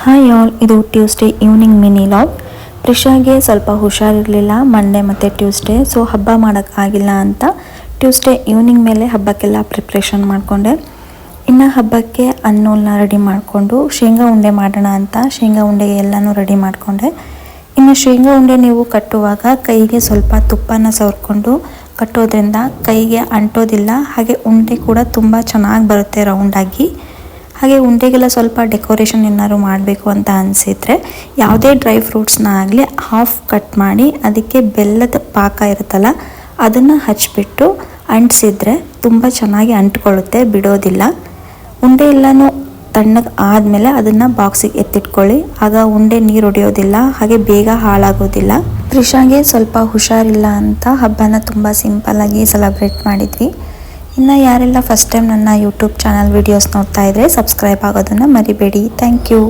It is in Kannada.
ಹಾಯ್ ಆಲ್, ಇದು ಟ್ಯೂಸ್ಡೇ ಈವ್ನಿಂಗ್ ಮಿನಿ ಲಾಗ್. ಪ್ರಿಷಾಗೆ ಸ್ವಲ್ಪ ಹುಷಾರಿರಲಿಲ್ಲ ಮಂಡೇ ಮತ್ತು ಟ್ಯೂಸ್ಡೇ, ಸೊ ಹಬ್ಬ ಮಾಡೋಕ್ಕಾಗಿಲ್ಲ ಅಂತ ಟ್ಯೂಸ್ಡೇ ಈವ್ನಿಂಗ್ ಮೇಲೆ ಹಬ್ಬಕ್ಕೆಲ್ಲ ಪ್ರಿಪ್ರೇಷನ್ ಮಾಡಿಕೊಂಡೆ. ಇನ್ನು ಹಬ್ಬಕ್ಕೆ ಅನ್ನೋಲ್ನ ರೆಡಿ ಮಾಡಿಕೊಂಡು ಶೇಂಗಾ ಉಂಡೆ ಮಾಡೋಣ ಅಂತ ಶೇಂಗಾ ಉಂಡೆಗೆ ಎಲ್ಲನೂ ರೆಡಿ ಮಾಡಿಕೊಂಡೆ. ಇನ್ನು ಶೇಂಗಾ ಉಂಡೆ ನೀವು ಕಟ್ಟುವಾಗ ಕೈಗೆ ಸ್ವಲ್ಪ ತುಪ್ಪನ ಸವರ್ಕೊಂಡು ಕಟ್ಟೋದ್ರಿಂದ ಕೈಗೆ ಅಂಟೋದಿಲ್ಲ, ಹಾಗೆ ಉಂಡೆ ಕೂಡ ತುಂಬ ಚೆನ್ನಾಗಿ ಬರುತ್ತೆ ರೌಂಡಾಗಿ. ಹಾಗೆ ಉಂಡೆಗೆಲ್ಲ ಸ್ವಲ್ಪ ಡೆಕೋರೇಷನ್ ಏನಾದ್ರು ಮಾಡಬೇಕು ಅಂತ ಅನಿಸಿದರೆ ಯಾವುದೇ ಡ್ರೈ ಫ್ರೂಟ್ಸ್ನ ಆಗಲಿ ಹಾಫ್ ಕಟ್ ಮಾಡಿ ಅದಕ್ಕೆ ಬೆಲ್ಲದ ಪಾಕ ಇರುತ್ತಲ್ಲ ಅದನ್ನು ಹಚ್ಚಿಬಿಟ್ಟು ಅಂಟಿಸಿದ್ರೆ ತುಂಬ ಚೆನ್ನಾಗಿ ಅಂಟ್ಕೊಳ್ಳುತ್ತೆ, ಬಿಡೋದಿಲ್ಲ. ಉಂಡೆ ಎಲ್ಲನೂ ತಣ್ಣಗೆ ಆದಮೇಲೆ ಅದನ್ನು ಬಾಕ್ಸಿಗೆ ಎತ್ತಿಟ್ಕೊಳ್ಳಿ, ಆಗ ಉಂಡೆ ನೀರು ಹೊಡೆಯೋದಿಲ್ಲ, ಹಾಗೆ ಬೇಗ ಹಾಳಾಗೋದಿಲ್ಲ. ತ್ರಿಷಾಗೆ ಸ್ವಲ್ಪ ಹುಷಾರಿಲ್ಲ ಅಂತ ಹಬ್ಬನ ತುಂಬ ಸಿಂಪಲ್ಲಾಗಿ ಸೆಲೆಬ್ರೇಟ್ ಮಾಡಿದ್ವಿ. ಇನ್ನು ಯಾರೆಲ್ಲ ಫಸ್ಟ್ ಟೈಮ್ ನನ್ನ ಯೂಟ್ಯೂಬ್ ಚಾನಲ್ ವೀಡಿಯೋಸ್ ನೋಡ್ತಾ ಇದ್ದರೆ ಸಬ್ಸ್ಕ್ರೈಬ್ ಆಗೋದನ್ನು ಮರಿಬೇಡಿ. Thank you.